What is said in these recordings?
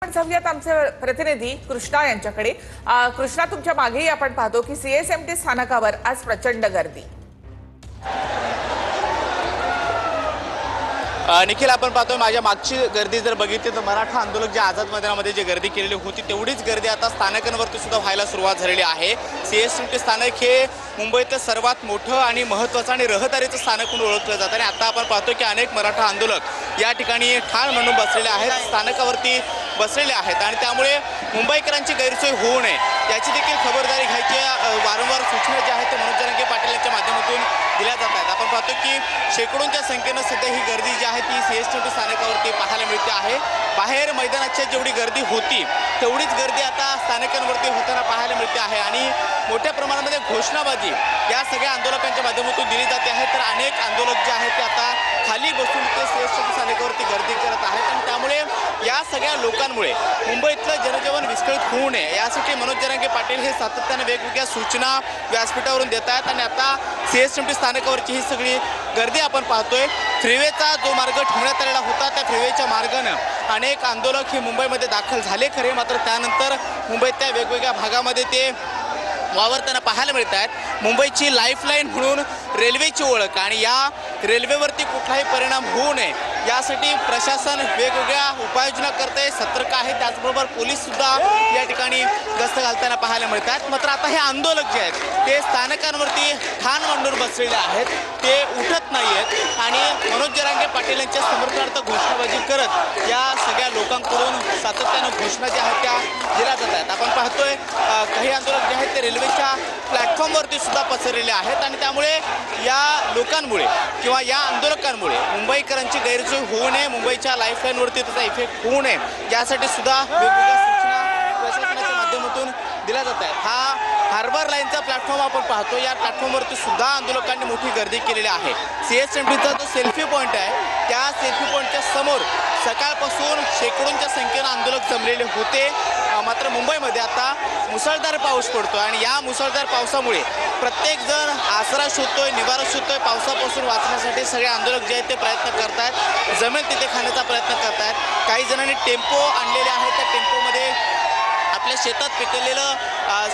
आपण जाऊयात आमचे प्रतिनिधी कृष्णा यांच्याकडे। कृष्णा, तुमच्या मागेही आपण पाहतो की सीएसएमटी स्थानकावर आज प्रचंड गर्दी। निखिल, आपण पाहतोय माझ्या मागची गर्दी जर बघितली तर मराठा आंदोलक जे आझाद मैदानामध्ये जे गर्दी केलेली होती तेवढीच गर्दी आता स्थानकांवरती सुद्धा व्हायला सुरुवात झालेली आहे। सीएसएमटी स्थानक हे मुंबईतलं सर्वात मोठं आणि महत्त्वाचं आणि रहदारीचं स्थानक म्हणून ओळखलं जातं आणि आता आपण पाहतोय की अनेक मराठा आंदोलक या ठिकाणी ठाण म्हणून बसलेले आहेत, स्थानकावरती बसलेले आहेत आणि त्यामुळे मुंबईकरांची गैरसोय होऊ नये याची देखील खबरदारी घ्यायची वारंवार सूचना ज्या आहेत ते मनोज जरांगे पाटील यांच्या माध्यमातून दिल्या जात आहेत। आपण पाहतो की शेकडोंच्या संख्येनं सध्या ही गर्दी जी आहे ती सीएसएमटी स्थानकावरती पाहायला मिळते आहे। बाहेर मैदानाच्या जेवढी गर्दी होती तेवढीच गर्दी आता स्थानकांवरती होताना पाहायला मिळते आहे आणि मोठ्या प्रमाणामध्ये घोषणाबाजी या सगळ्या आंदोलकांच्या माध्यमातून दिली जाते आहे। तर अनेक आंदोलक जे आहेत ते आता खाली बसून ते सीएसएमटी स्थानकावरती गर्दी करत आहेत आणि त्यामुळे या सगळ्या लोकांमुळे मुंबईतलं जनजीवन विस्कळीत होऊ नये यासाठी मनोज जरांगे पाटील हे सातत्याने वेगवेगळ्या सूचना व्यासपीठावरून देत आहेत आणि आता सीएसएमटी स्थानकावरची ही सगळी गर्दी आपण पाहतोय। फ्रीवेचा जो मार्ग ठेवण्यात आलेला होता त्या फ्रीवेच्या मार्गाने अनेक आंदोलक हे मुंबईमध्ये दाखल झाले खरे, मात्र त्यानंतर मुंबईतल्या वेगवेगळ्या भागामध्ये ते वावरताना पाहायला मिळत आहेत। मुंबईची लाईफलाईन म्हणून रेल्वेची ओळख आणि या रेल्वेवरती कुठलाही परिणाम होऊ नये यासाठी प्रशासन वेगवेगळ्या उपाययोजना करते, सतर्क आहे। त्याचबरोबर पोलीस सुद्धा या ठिकाणी गस्त घालताना पाहायला मिळतात। मात्र आता हे आंदोलक जे आहेत ते स्थानकांवरती ठाण मांडून बसलेले आहेत, ते उठत नाही आहेत आणि मनोज जरांगे पाटील यांच्या समर्थनार्थ घोषणाबाजी करत या सगळ्या लोकांकडून सातत्यानं घोषणा ज्या आहेत त्या दिल्या जात आहेत। आपण पाहतोय काही आंदोलक जे आहेत ते रेल्वेच्या प्लॅटफॉर्मवरती सुद्धा पसरलेले आहेत आणि त्यामुळे या लोकांमुळे किंवा या आंदोलकांमुळे मुंबईकरांची गैरसोय होऊ नये, मुंबईच्या लाईफलाईनवरती त्याचा इफेक्ट होऊ नये यासाठी सुद्धा वेगवेगळ्या सूचना प्रशासनाच्या माध्यमातून दिल्या जात आहेत। हा हार्बर लाईनचा प्लॅटफॉर्म आपण पाहतो, या प्लॅटफॉर्मवरती सुद्धा आंदोलकांनी मोठी गर्दी केलेली आहे। सीएसएमटीचा जो सेल्फी पॉईंट आहे त्या सेल्फी पॉईंटच्या समोर सकाळपासून शेकडोंच्या संख्येनं आंदोलक जमलेले होते, मात्र मुंबईमध्ये आता मुसळधार पाऊस पडतो आणि या मुसळधार पावसामुळे प्रत्येक जण आसरा शोधतोय, निवारा शोधतोय। पावसापासून वाचण्यासाठी सगळे आंदोलक जे आहेत ते प्रयत्न करतायत, जमेल तिथे खाण्याचा प्रयत्न करतायत। काही जणांनी टेम्पो आणलेले आहेत, त्या टेम्पोमध्ये आपल्या शेतात पिकलेलं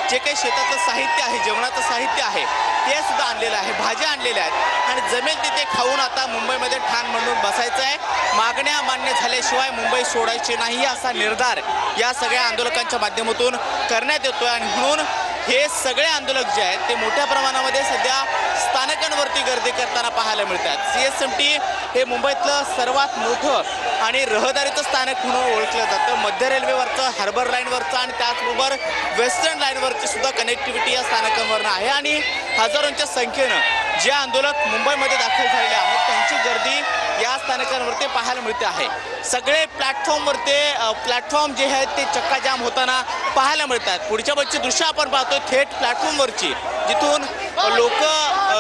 जे काही शेताचं साहित्य आहे, जेवणाचं साहित्य आहे ते सुद्धा आणलेलं आहे, भाज्या आणलेल्या आहेत आणि जमेल तिथे खाऊन आता मुंबईमध्ये ठाण मांडून बसायचं आहे। मागण्या मान्य झाल्याशिवाय मुंबई सोडायची नाही असा निर्धार या सगळ्या आंदोलकांच्या माध्यमातून करण्यात येतोय आणि म्हणून हे सगळे आंदोलक जे आहेत ते मोठ्या प्रमाणामध्ये सध्या स्थानकांवरती गर्दी करताना पाहायला मिळतात। सीएसएमटी हे मुंबईतलं सर्वात मोठं आणि रहदारीचं स्थानक म्हणून ओळखलं जातं। मध्य रेल्वेवरचं, हार्बर लाईनवरचं आणि त्याचबरोबर वेस्टर्न लाईनवरची सुद्धा कनेक्टिव्हिटी या स्थानकांवरनं आहे आणि हजारोंच्या संख्येनं जे आंदोलक मुंबईमध्ये दाखल झालेले आहेत त्यांची गर्दी या स्थानकांवरती पाहायला मिळते आहे। सगळे प्लॅटफॉर्म जे आहेत ते चक्काजाम होताना पाहायला मिळतात। पुढच्या बाजूची दृश्य आपण पाहतो थेट प्लॅटफॉर्मवरची, जिथून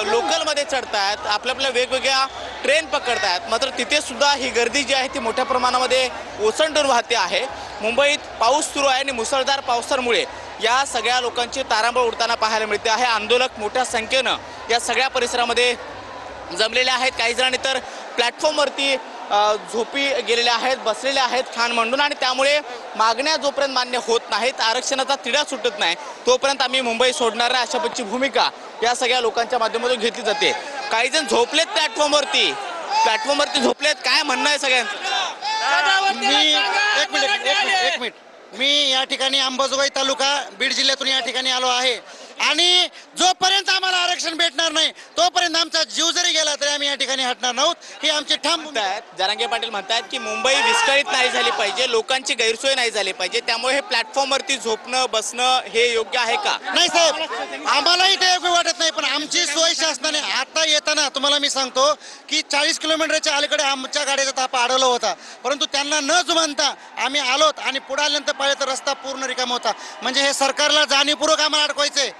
लोकलमध्ये चढतायत, आपल्या वेगवेगळ्या ट्रेन पकडतायत, मात्र तिथे सुद्धा ही गर्दी जी आहे ती मोठ्या प्रमाणामध्ये ओसंडून वाहते आहे। मुंबईत पाऊस सुरू आहे आणि मुसळधार पावसामुळे या सगळ्या लोकांची तारांबळ उडताना पाहायला मिळते आहे। आंदोलक मोठ्या संख्येनं या सगळ्या परिसरामध्ये जमलेले आहेत। काही जणांनी तर प्लॅटफॉर्मवरती झोपी गेलेले आहेत, बसलेले आहेत ठाण मांडून आणि त्यामुळे मागण्या जोपर्यंत मान्य होत नाहीत, आरक्षणाचा तिढा सुटत नाही तोपर्यंत आम्ही मुंबई सोडणार नाही अशा पद्धतीची भूमिका या सगळ्या लोकांच्या माध्यमातून घेतली जाते। काही जण झोपलेत प्लॅटफॉर्मवरती झोपलेत, काय म्हणणं आहे सगळ्यांचं? एक मिनिट मी या ठिकाणी अंबाजोगाई तालुका बीड जिल्ह्यातून या ठिकाणी आलो आहे आणि जोपर्यंत आम्हाला आरक्षण भेटणार नाही तोपर्यंत आमचा जीव जरी गेला तरी आम्ही या ठिकाणी हटणार नाहीत, ही आमची ठाम भूमिका आहे। जरांगे पाटील म्हणतात की मुंबई विस्कळीत नाही झाली पाहिजे, लोकांची गैरसोय नाही झाली पाहिजे, त्यामुळे हे प्लॅटफॉर्मवरती झोपणं बसणं हे योग्य आहे का? नाही साहेब, आम्हालाही ते योग्य वाटत नाही, पण आमची सोय शासनाने आता येताना तुम्हाला मी सांगतो की 40 किलोमीटरच्या अलीकडे आमच्या गाडीचा ताफा अडवला होता, परंतु त्यांना न जुमानता आम्ही आलोत आणि पुढे आल्यानंतर पाहिलं तर रस्ता पूर्ण रिकामा होता। म्हणजे हे सरकारला जाणीवपूर्वक आम्हाला अडकवायचंय।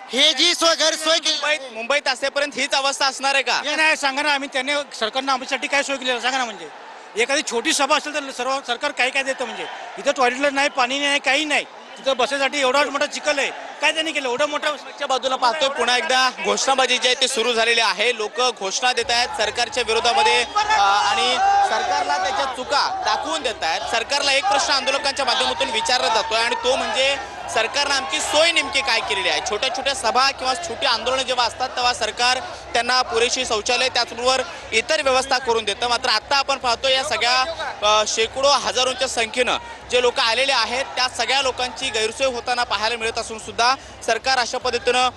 हे जी सोय गैरसोय मुंबईत असेपर्यंत हीच अवस्था असणार आहे का? नाही, सांगा ना, आम्ही त्यांनी सरकारनं आमच्यासाठी काय सोय केली सांगा ना। म्हणजे एखादी छोटी सभा असेल तर सर्व सरकार काय काय देतं? म्हणजे इथं टॉयलेटला नाही, पाणी नाही, काही नाही, तिथं बसायसाठी एवढा मोठा चिखल आहे, काय त्यांनी केलं एवढं मोठं च्या बाजूला पाहतोय पुन्हा एकदा घोषणाबाजी जी आहे ती सुरू झालेली आहे. लोक घोषणा देत आहेत सरकारच्या विरोधामध्ये आणि सरकारला त्याच्या चुका दाखवून देत आहेत. सरकारला एक प्रश्न आंदोलकांच्या माध्यमातून विचारला जातोय आणि तो म्हणजे सरकारनं आमची सोय नेमकी काय केलेली आहे. छोट्या छोट्या सभा किंवा छोटी आंदोलनं जेव्हा असतात तेव्हा सरकार त्यांना पुरेशी शौचालय त्याचबरोबर इतर व्यवस्था करून देतं. मात्र आता आपण पाहतो या सगळ्या शेकडो हजारोंच्या संख्येनं जे लोक आलेले आहेत त्या सगळ्या लोकांची गैरसोय होताना पाहायला मिळत असून सुद्धा सरकार अशा पद्धतीनं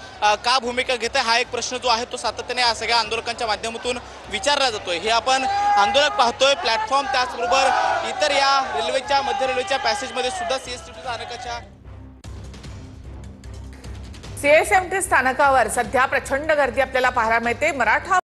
का भूमिका घेते हा एक प्रश्न जो आहे तो सातत्याने या सगळ्या आंदोलकांच्या माध्यमातून विचारला जातोय. हे आपण आंदोलक पाहतोय प्लॅटफॉर्म त्याचबरोबर इतर या रेल्वेच्या मध्य रेल्वेच्या पॅसेजमध्ये सुद्धा सीएसटी स्थानकाच्या सीएसएमटी स्थानकावर सध्या प्रचंड गर्दी आपल्याला पाहायला मिळते. मराठा